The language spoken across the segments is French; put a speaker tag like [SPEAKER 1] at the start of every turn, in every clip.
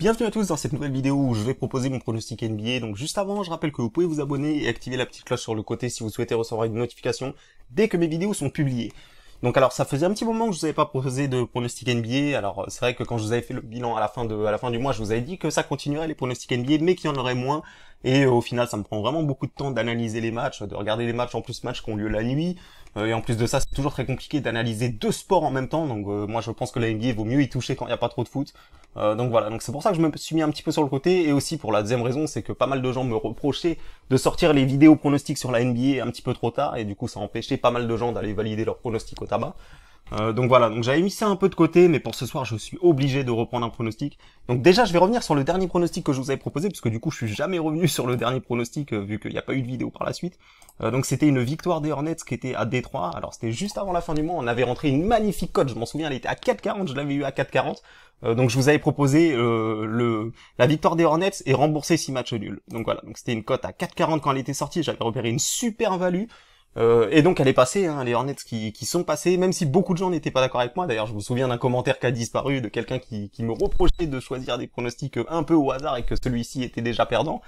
[SPEAKER 1] Bienvenue à tous dans cette nouvelle vidéo où je vais proposer mon pronostic NBA. Donc juste avant, je rappelle que vous pouvez vous abonner et activer la petite cloche sur le côté si vous souhaitez recevoir une notification dès que mes vidéos sont publiées. Donc alors ça faisait un petit moment que je vous avais pas proposé de pronostic NBA. Alors c'est vrai que quand je vous avais fait le bilan à la fin du mois, je vous avais dit que ça continuerait les pronostics NBA, mais qu'il y en aurait moins. Et au final, ça me prend vraiment beaucoup de temps d'analyser les matchs, de regarder les matchs, en plus matchs qui ont lieu la nuit. Et en plus de ça, c'est toujours très compliqué d'analyser deux sports en même temps. Donc moi, je pense que la NBA vaut mieux y toucher quand il n'y a pas trop de foot. Donc voilà, donc c'est pour ça que je me suis mis un petit peu sur le côté. Et aussi pour la deuxième raison, c'est que pas mal de gens me reprochaient de sortir les vidéos pronostics sur la NBA un petit peu trop tard. Et du coup, ça empêchait pas mal de gens d'aller valider leurs pronostics au tabac. Donc voilà, donc j'avais mis ça un peu de côté, mais pour ce soir, je suis obligé de reprendre un pronostic. Donc déjà, je vais revenir sur le dernier pronostic que je vous avais proposé, parce que du coup, je suis jamais revenu sur le dernier pronostic, vu qu'il n'y a pas eu de vidéo par la suite. Donc c'était une victoire des Hornets qui était à Détroit. Alors c'était juste avant la fin du mois, on avait rentré une magnifique cote, je m'en souviens, elle était à 4,40, je l'avais eu à 4,40. Donc je vous avais proposé la victoire des Hornets et rembourser 6 matchs nuls. Donc voilà, donc c'était une cote à 4,40 quand elle était sortie, j'avais repéré une super value. Et donc elle est passée, hein, les Hornets qui sont passés, même si beaucoup de gens n'étaient pas d'accord avec moi. D'ailleurs, je me souviens d'un commentaire qui a disparu de quelqu'un qui me reprochait de choisir des pronostics un peu au hasard et que celui-ci était déjà perdant.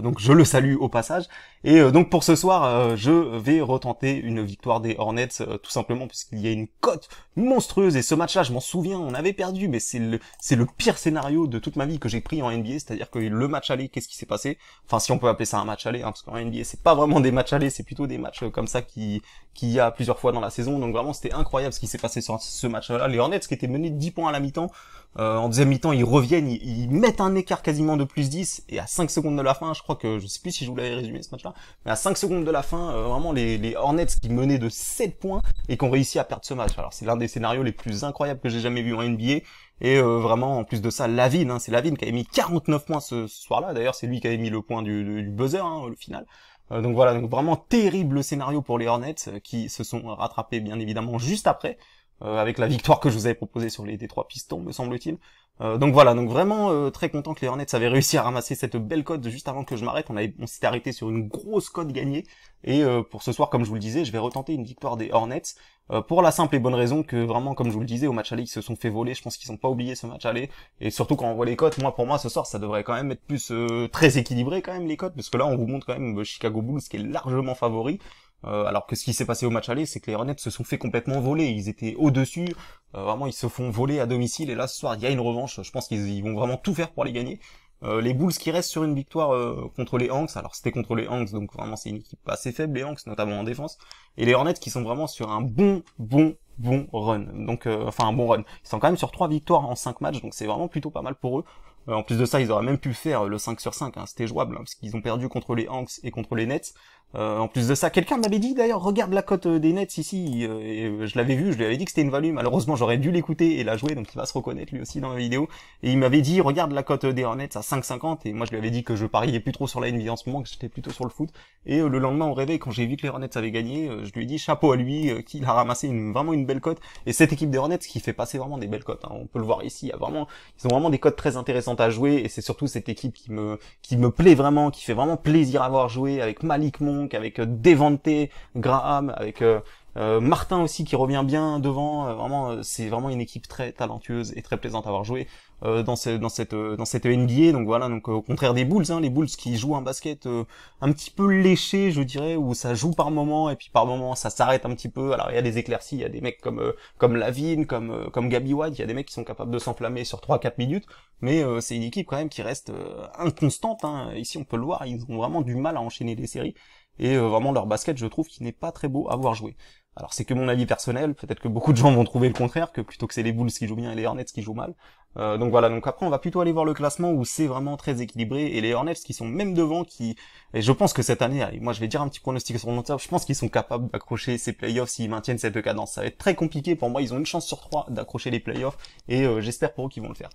[SPEAKER 1] Donc je le salue au passage. Et donc pour ce soir, je vais retenter une victoire des Hornets, tout simplement puisqu'il y a une cote monstrueuse. Et ce match-là, je m'en souviens, on avait perdu, mais c'est le pire scénario de toute ma vie que j'ai pris en NBA. C'est-à-dire que le match aller, qu'est-ce qui s'est passé? Enfin, si on peut appeler ça un match aller, hein, parce qu'en NBA, c'est pas vraiment des matchs aller, c'est plutôt des matchs comme ça qu'il y a plusieurs fois dans la saison. Donc vraiment, c'était incroyable ce qui s'est passé sur ce match-là. Les Hornets qui étaient menés de 10 points à la mi-temps, en deuxième mi-temps, ils reviennent, ils mettent un écart quasiment de plus 10, et à 5 secondes de la fin, je crois que, je sais plus si je vous l'avais résumé ce match-là, mais à 5 secondes de la fin, vraiment les Hornets qui menaient de 7 points et qui ont réussi à perdre ce match. Alors c'est l'un des scénarios les plus incroyables que j'ai jamais vu en NBA, et vraiment, en plus de ça, Lavine, hein, c'est Lavine qui avait mis 49 points ce soir-là. D'ailleurs, c'est lui qui avait mis le point du buzzer, hein, le final. Donc voilà, donc vraiment terrible scénario pour les Hornets, qui se sont rattrapés bien évidemment juste après, avec la victoire que je vous avais proposée sur les Détroit Pistons, me semble-t-il. Donc voilà, donc vraiment très content que les Hornets avaient réussi à ramasser cette belle cote juste avant que je m'arrête. On s'était arrêté sur une grosse cote gagnée. Et pour ce soir, comme je vous le disais, je vais retenter une victoire des Hornets, pour la simple et bonne raison que vraiment, comme je vous le disais, au match aller, ils se sont fait voler. Je pense qu'ils n'ont pas oublié ce match aller. Et surtout quand on voit les cotes, pour moi ce soir, ça devrait quand même être plus très équilibré quand même les cotes, parce que là on vous montre quand même Chicago Bulls qui est largement favori. Alors que ce qui s'est passé au match aller, c'est que les Hornets se sont fait complètement voler. Ils étaient au-dessus, vraiment ils se font voler à domicile. Et là ce soir, il y a une revanche. Je pense qu'ils vont vraiment tout faire pour les gagner. Les Bulls qui restent sur une victoire contre les Hawks. Alors c'était contre les Hawks, donc vraiment c'est une équipe assez faible, les Hawks, notamment en défense. Et les Hornets qui sont vraiment sur un bon run. Donc enfin un bon run. Ils sont quand même sur 3 victoires en 5 matchs, donc c'est vraiment plutôt pas mal pour eux. En plus de ça, ils auraient même pu faire le 5 sur 5, hein, c'était jouable, hein, parce qu'ils ont perdu contre les Hawks et contre les Nets. En plus de ça, quelqu'un m'avait dit d'ailleurs, regarde la cote des Nets ici, et je l'avais vu, je lui avais dit que c'était une value, malheureusement j'aurais dû l'écouter et la jouer, donc il va se reconnaître lui aussi dans la vidéo, et il m'avait dit, regarde la cote des Hornets à 5,50, et moi je lui avais dit que je pariais plus trop sur la NBA en ce moment, que j'étais plutôt sur le foot, et le lendemain au réveil, quand j'ai vu que les Hornets avaient gagné, je lui ai dit chapeau à lui, qu'il a ramassé vraiment une belle cote, et cette équipe des Hornets qui fait passer vraiment des belles cotes, hein, on peut le voir ici, ils ont vraiment des cotes très intéressantes à jouer, et c'est surtout cette équipe qui me plaît vraiment, qui fait vraiment plaisir à voir jouer, avec Malik Monk, avec Devante Graham, avec Martin aussi qui revient bien devant. Vraiment, c'est vraiment une équipe très talentueuse et très plaisante à voir jouer dans cette NBA. Donc voilà, donc au contraire des Bulls, hein, les Bulls qui jouent un basket un petit peu léché, je dirais, où ça joue par moment et puis par moment ça s'arrête un petit peu. Alors il y a des éclaircies, il y a des mecs comme Lavine, comme Gaby White, il y a des mecs qui sont capables de s'enflammer sur 3-4 minutes, mais c'est une équipe quand même qui reste inconstante, hein. Ici on peut le voir, ils ont vraiment du mal à enchaîner les séries. Et vraiment leur basket, je trouve qu'il n'est pas très beau à voir jouer. Alors c'est que mon avis personnel, peut-être que beaucoup de gens vont trouver le contraire, que plutôt que c'est les Bulls qui jouent bien et les Hornets qui jouent mal. Donc voilà, donc après on va plutôt aller voir le classement où c'est vraiment très équilibré, et les Hornets qui sont même devant, et je pense que cette année, allez, moi je vais dire un petit pronostic sur le long terme, je pense qu'ils sont capables d'accrocher ces playoffs s'ils maintiennent cette cadence. Ça va être très compliqué pour moi, ils ont une chance sur 3 d'accrocher les playoffs, et j'espère pour eux qu'ils vont le faire.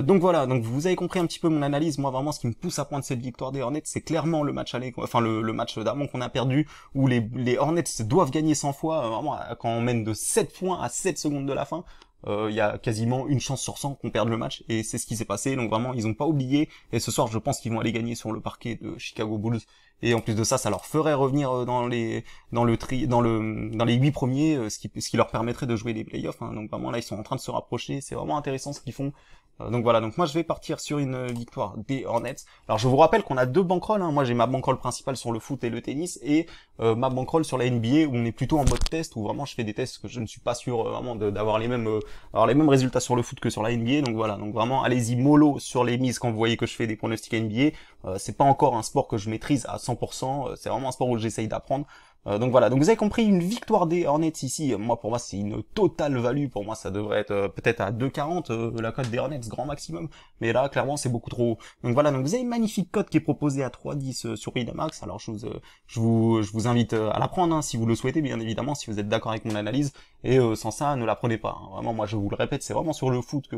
[SPEAKER 1] Donc voilà, donc vous avez compris un petit peu mon analyse. Moi vraiment ce qui me pousse à prendre cette victoire des Hornets, c'est clairement le match aller, enfin le match d'avant qu'on a perdu, où les Hornets doivent gagner 100 fois, vraiment quand on mène de 7 points à 7 secondes de la fin, il y a quasiment une chance sur 100 qu'on perde le match, et c'est ce qui s'est passé. Donc vraiment ils ont pas oublié, et ce soir je pense qu'ils vont aller gagner sur le parquet de Chicago Bulls, et en plus de ça, ça leur ferait revenir dans les 8 premiers, ce qui leur permettrait de jouer les playoffs, hein. Donc vraiment là ils sont en train de se rapprocher, c'est vraiment intéressant ce qu'ils font. Donc voilà, donc moi je vais partir sur une victoire des Hornets. Alors je vous rappelle qu'on a deux bankrolls, hein. Moi j'ai ma bankroll principale sur le foot et le tennis, et ma bankroll sur la NBA où on est plutôt en mode test, où vraiment je fais des tests que je ne suis pas sûr vraiment d'avoir les mêmes résultats sur le foot que sur la NBA. Donc voilà, donc vraiment allez-y mollo sur les mises quand vous voyez que je fais des pronostics NBA. C'est pas encore un sport que je maîtrise à 100%, c'est vraiment un sport où j'essaye d'apprendre. Donc voilà, donc vous avez compris, une victoire des Hornets ici, moi pour moi c'est une totale value, pour moi ça devrait être peut-être à 2,40 la cote des Hornets grand maximum, mais là clairement c'est beaucoup trop haut. Donc voilà, donc vous avez une magnifique cote qui est proposée à 3,10 sur Winamax. Alors je vous invite à la prendre, hein, si vous le souhaitez bien évidemment, si vous êtes d'accord avec mon analyse, et sans ça ne la prenez pas, hein. Vraiment moi je vous le répète, c'est vraiment sur le foot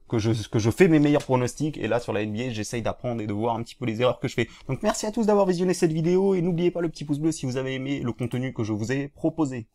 [SPEAKER 1] que je fais mes meilleurs pronostics, et là sur la NBA j'essaye d'apprendre et de voir un petit peu les erreurs que je fais. Donc merci à tous d'avoir visionné cette vidéo, et n'oubliez pas le petit pouce bleu si vous avez aimé le contenu que je vous ai proposé.